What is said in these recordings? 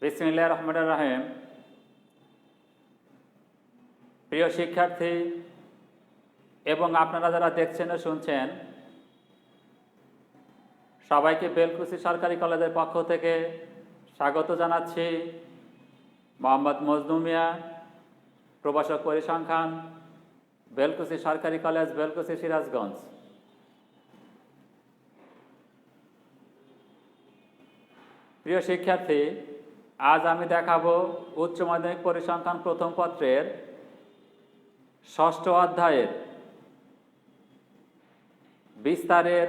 বিসমিল্লাহির রহমানির রহিম। প্রিয় শিক্ষার্থী এবং আপনারা যারা দেখছেন ও শুনছেন, সবাইকে বেলকুচি সরকারি কলেজের পক্ষ থেকে স্বাগত জানাচ্ছি। মোহাম্মদ মজনু মিয়া, প্রভাষক পরিসংখ্যান, বেলকুচি সরকারি কলেজ, বেলকুচি, সিরাজগঞ্জ। প্রিয় শিক্ষার্থী, আজ আমি দেখাবো উচ্চ মাধ্যমিক পরিসংখ্যান প্রথম পত্রের 6ষ্ঠ অধ্যায়ের বিস্তারের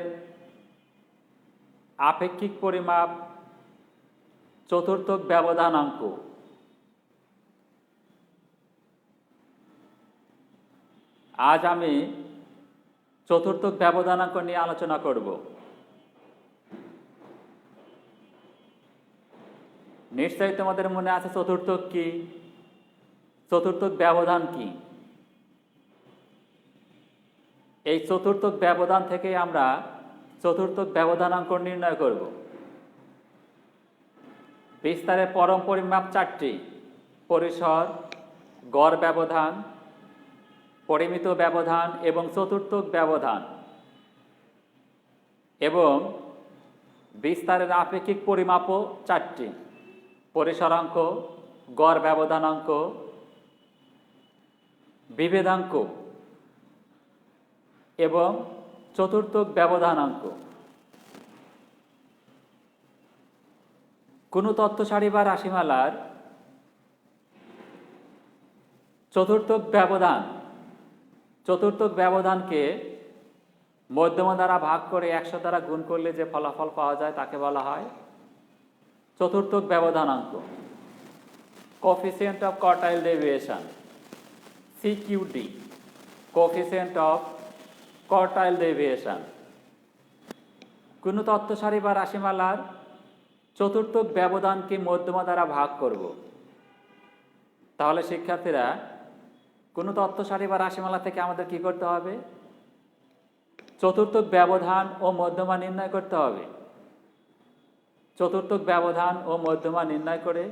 আপেক্ষিক পরিমাপ চতুর্থক ব্যবধানাঙ্ক। আজ আমি চতুর্থক ব্যবধানাঙ্ক নিয়ে আলোচনা করব। নিশ্চয়ই তোমাদের মনে আছে চতুর্থক কি, চতুর্থক ব্যবধান কি। এই চতুর্থক ব্যবধান থেকে আমরা চতুর্থক ব্যবধানাঙ্ক নির্ণয় করব। বিস্তারের পরম পরিমাপ 4টি: পরিসর, গড় ব্যবধান, পরিমিত ব্যবধান এবং চতুর্থক ব্যবধান। এবং বিস্তারের আপেক্ষিক পরিমাপও 4টি: পরিসরাঙ্ক, গড় ব্যবধানাঙ্ক, বিভেদাঙ্ক এবং চতুর্থক ব্যবধানাঙ্ক। কোনো তথ্য সারি বা রাশিমালার চতুর্থক ব্যবধানকে মধ্যমা দ্বারা ভাগ করে 100 দ্বারা গুণ করলে যে ফলাফল পাওয়া যায় তাকে বলা হয় চতুর্থক ব্যবধানাঙ্ক। Coefficient of quartile deviation, CQD, coefficient of quartile deviation. কোনো তথ্য সারি বা রাশিমালার চতুর্থক ব্যবধানকে মধ্যমা দ্বারা ভাগ করব। তাহলে শিক্ষার্থীরা, কোনো তথ্য সারি বা রাশিমালা থেকে আমাদের কি করতে হবে? চতুর্থক ব্যবধান ও মধ্যমা নির্ণয় করতে হবে। চতুর্থক ব্যবধান ও মধ্যমা নির্ণয় করে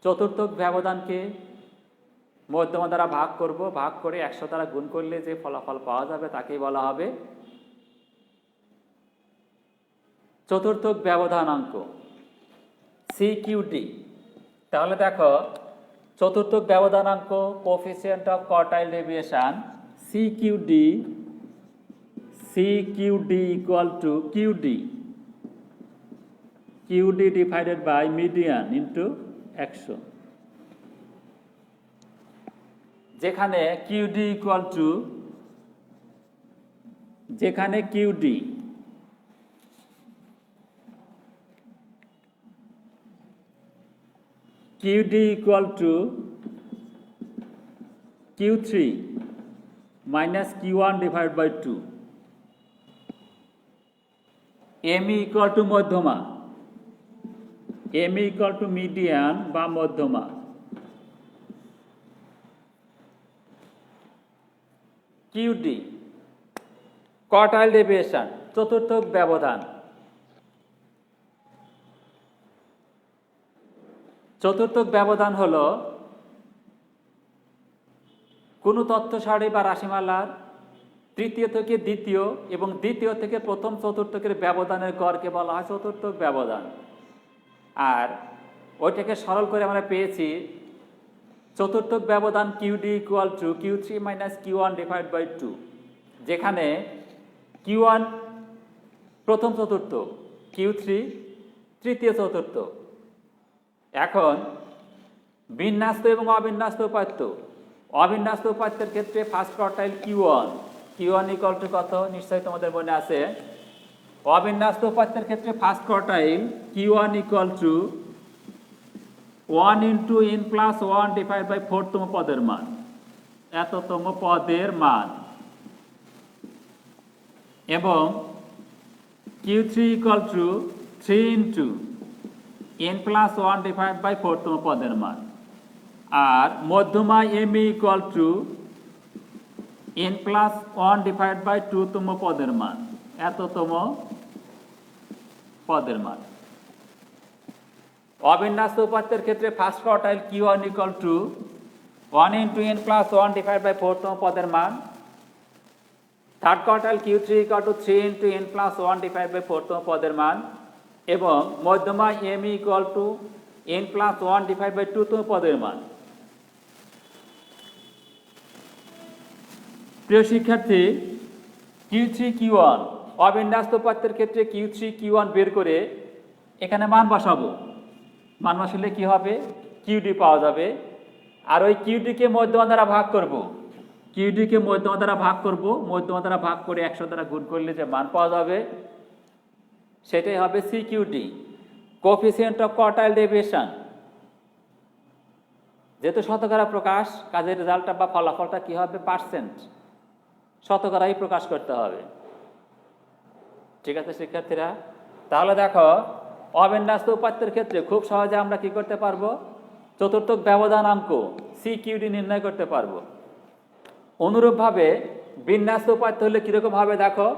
চতুর্থক ব্যবধানকে মধ্যমা দ্বারা ভাগ করব। ভাগ করে 100 দ্বারা গুণ করলে যে ফলাফল পাওয়া যাবে তাকেই বলা হবে চতুর্থক ব্যবধানাঙ্ক, CQD। তাহলে দেখো, চতুর্থক ব্যবধানাঙ্ক coefficient of quartile deviation, CQD equal to QD divided by median into 100। যেখানে QD ইকুয়াল টু, যেখানে QD equal to Q3 minus Q1 divide by 2। ME equal to মধ্যমা, ME ইকুয়াল টু মিডিয়ান বা মধ্যমা। QD quartile deviation, চতুর্থক ব্যবধান। চতুর্থক ব্যবধান হলো কোনো তথ্য সারি বা রাশিমালার তৃতীয় থেকে দ্বিতীয় এবং দ্বিতীয় থেকে প্রথম চতুর্থকের ব্যবধানের গড়কে বলা হয় চতুর্থক ব্যবধান। আর ওইটাকে সরল করে আমরা পেয়েছি চতুর্থক ব্যবধান QD equal to Q3 minus Q1 divide by 2, যেখানে Q1 প্রথম চতুর্থ, Q3 তৃতীয় চতুর্থ। এখন বিন্যস্ত এবং অবিন্যস্ত উপাত্ত। অবিন্যস্ত উপাত্তের ক্ষেত্রে first quartile Q1 equal two কত? নিশ্চয়ই তোমাদের মনে আছে। অবিন্যস্ত উপাত্তের ক্ষেত্রে first quartile Q1 equal to 1 into n plus 1 divide by 4তম পদের মান, এততম পদের মান। এবং Q3 equal to 3 into n plus 1 divide by 4তম পদের মান। আর মধ্যমা ME equal to n plus 1 divide by 2তম পদের মান, এততম পদের মান। অবিন্যস্ত উপাত্তের ক্ষেত্রে first quartile Q1 equal to 1 into n plus 1 divide by 4তম পদের মান, third quartile Q3 equal to 3 into n plus 1 divide by 4তম পদের মান, এবং মধ্যমা m equal to n plus 1 divide by 2তম পদের মান। প্রিয় শিক্ষার্থী, Q3 Q1 অবিন্যস্ত উপাত্তের ক্ষেত্রে Q3 Q1 বের করে এখানে মান বসাবো। মান বসালে কি হবে? QD পাওয়া যাবে। আর ওই QD কে মধ্যমা দ্বারা ভাগ করব। QD কে মধ্যমা দ্বারা ভাগ করব, মধ্যমা দ্বারা ভাগ করে 100 দ্বারা গুণ করলে যে মান পাওয়া যাবে সেটাই হবে CQD, coefficient of quartile deviation. যেহেতু শতকরা প্রকাশ, কাজের রেজাল্টটা বা ফলাফলটা কি হবে? পার্সেন্ট, শতকরাই প্রকাশ করতে হবে। ঠিক আছে শিক্ষার্থীরা? তাহলে দেখো, অবিন্যস্ত উপাত্তের ক্ষেত্রে খুব সহজে আমরা কি করতে পারবো? চতুর্থক ব্যবধানাঙ্ক CQD নির্ণয় করতে পারবো। অনুরূপভাবে বিন্যস্ত উপাত্ত হলে কিরকম হবে দেখো।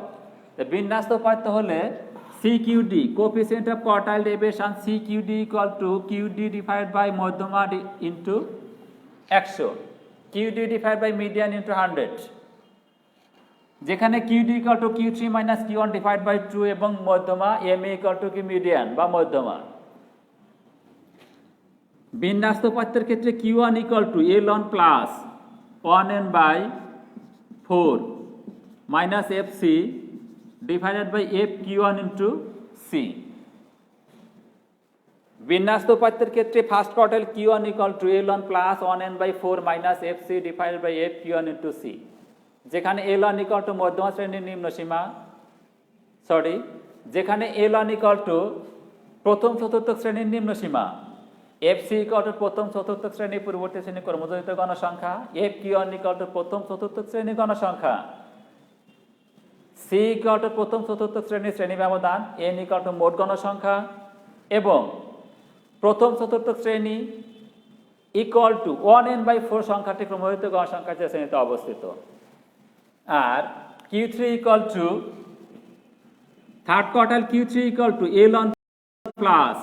বিন্যস্ত উপাত্ত হলে CQD, coefficient of quartile deviation, CQD equal to QD divide by মধ্যমা into 100, QD divide by median into 100, যেখানে QD equal to Q3 minus Q1 divide by 2 এবং মধ্যমা MA ইকুয়াল টু কি? মিডিয়ান বা মধ্যমা। বিন্যস্ত উপাত্তের ক্ষেত্রে Q1 equal to L1 plus 1n by 4 minus FC divided by FQ1 into C। বিন্যস্ত উপাত্তের ক্ষেত্রে first quartile Q1 equal to L1 plus 1n by 4 minus FC divided by FQ1 into C, যেখানে L1 equal to মধ্যমা শ্রেণীর নিম্ন সীমা, যেখানে L1 equal to প্রথম চতুর্থক শ্রেণীর নিম্ন সীমা, FC ইকুয়াল টু প্রথম চতুর্থক শ্রেণী পূর্ববর্তী শ্রেণী ক্রমযোজিত গণসংখ্যা, FQ1 ইকুয়াল টু প্রথম চতুর্থক শ্রেণী গণসংখ্যা, C ইকুয়াল টু প্রথম চতুর্থক শ্রেণীর শ্রেণী ব্যবধান, N ইকুয়াল টু মোট গণসংখ্যা, এবং প্রথম চতুর্থক শ্রেণী ইকুয়াল টু 1n বাই 4 সংখ্যাটি ক্রমযোজিত গণসংখ্যার যে শ্রেণীতে অবস্থিত। আর Q3 equal to third quartile Q3 equal to L1 plus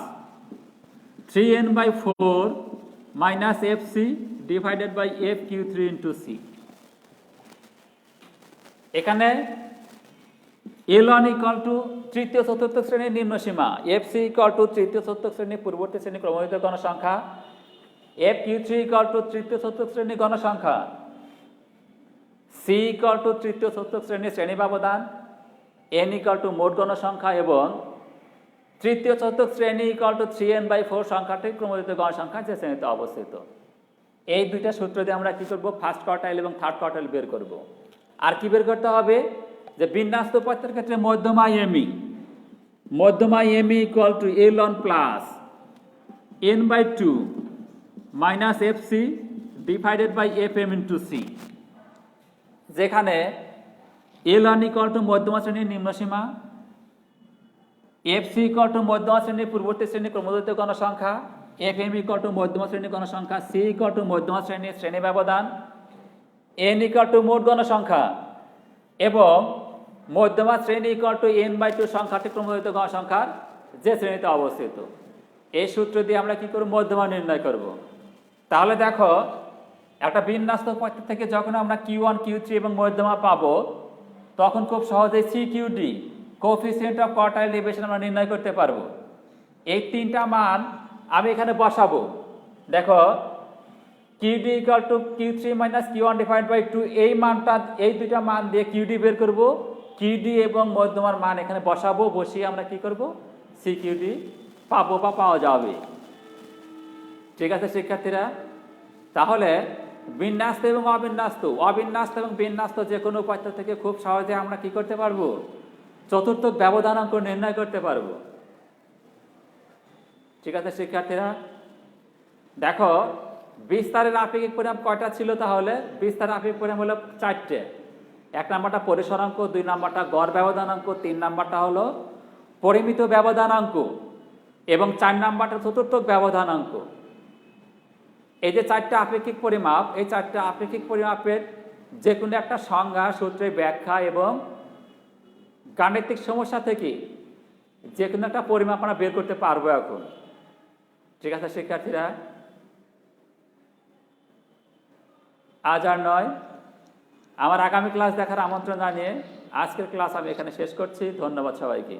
3n by 4 minus FC divided by FQ3 into C। এখানে L1 ইকুয়াল টু তৃতীয় চতুর্থ শ্রেণীর নিম্ন সীমা, FC ইকুয়াল টু তৃতীয় চতুর্থ শ্রেণী পূর্ববর্তী শ্রেণী ক্রমযোজিত গণসংখ্যা, FQ3 ইকুয়াল টু তৃতীয় চতুর্থ শ্রেণী গণসংখ্যা, C ইকুয়াল টু তৃতীয় চতুর্থ শ্রেণীর শ্রেণী ব্যবধান, N ইকুয়াল টু মোট গণসংখ্যা, এবং তৃতীয় চতুর্থ শ্রেণী ইকুয়াল টু 3n বাই 4 সংখ্যাটি ক্রমযোজিত গণসংখ্যা যে শ্রেণীতে অবস্থিত। এই দুইটা সূত্র দিয়ে আমরা কি করব? ফার্স্ট কোয়ার্টাইল এবং থার্ড কোয়ার্টাইল বের করব। আর কি বের করতে হবে? যে বিন্যস্ত উপাত্তের ক্ষেত্রে মধ্যমা ME equal to L1 plus n by 2 minus FC divided by FM into C, যেখানে L1 ইকুয়াল টু মধ্যমা শ্রেণীর নিম্ন সীমা, FC ইকুয়াল টু মধ্যমা শ্রেণীর পূর্ববর্তী শ্রেণীর ক্রমযোজিত গণসংখ্যা, FM ইকুয়াল টু মধ্যমা শ্রেণীর গণসংখ্যা, C ইকুয়াল টু মধ্যমা শ্রেণীর শ্রেণী ব্যবধান, N ইকুয়াল টু মোট গণসংখ্যা, এবং মধ্যমা শ্রেণী ইকুয়াল টু n বাই 2 সংখ্যাটি ক্রমযোজিত গণসংখ্যার যে শ্রেণীতে অবস্থিত। এই সূত্র দিয়ে আমরা কি করব? মধ্যমা নির্ণয় করব। তাহলে দেখো, একটা বিন্যস্ত উপাত্ত থেকে যখন আমরা Q1 Q3 এবং মধ্যমা পাবো, তখন খুব সহজেই CQD, coefficient of quartile deviation আমরা নির্ণয় করতে পারবো। এই তিনটা মান আমি এখানে বসাবো। দেখো, QD equal to Q3 minus Q1 divide by 2, এই মানটা, এই দুইটা মান দিয়ে QD বের করব। QD এবং মধ্যমার মান এখানে বসাবো, বসিয়ে আমরা কি করব? CQD পাবো বা পাওয়া যাবে। ঠিক আছে শিক্ষার্থীরা? তাহলে বিন্যস্ত এবং অবিন্যস্ত এবং বিন্যস্ত যে কোনো উপাত্ত থেকে খুব সহজে আমরা কি করতে পারবো? চতুর্থক ব্যবধানাঙ্ক নির্ণয় করতে পারবো। ঠিক আছে শিক্ষার্থীরা? দেখো, বিস্তারের আপেক্ষিক পরিমাপ কয়টা ছিল? তাহলে বিস্তারের আপেক্ষিক পরিমাপ হলো 4টে। 1 নাম্বারটা পরিসরাঙ্ক, 2 নাম্বারটা গড় ব্যবধানাঙ্ক, 3 নাম্বারটা হলো পরিমিত ব্যবধানাঙ্ক, এবং 4 নাম্বারটা চতুর্থক ব্যবধানাঙ্ক। এই যে 4টা আপেক্ষিক পরিমাপ, এই 4টা আপেক্ষিক পরিমাপের যে কোনো একটা সংজ্ঞা, সূত্রের ব্যাখ্যা এবং গাণিতিক সমস্যা থেকে যে কোনো একটা পরিমাপ আমরা বের করতে পারবো এখন। ঠিক আছে শিক্ষার্থীরা, আজ আর নয়, আমার আগামী ক্লাস দেখার আমন্ত্রণ জানিয়ে আজকের ক্লাস আমি এখানে শেষ করছি। ধন্যবাদ সবাইকে।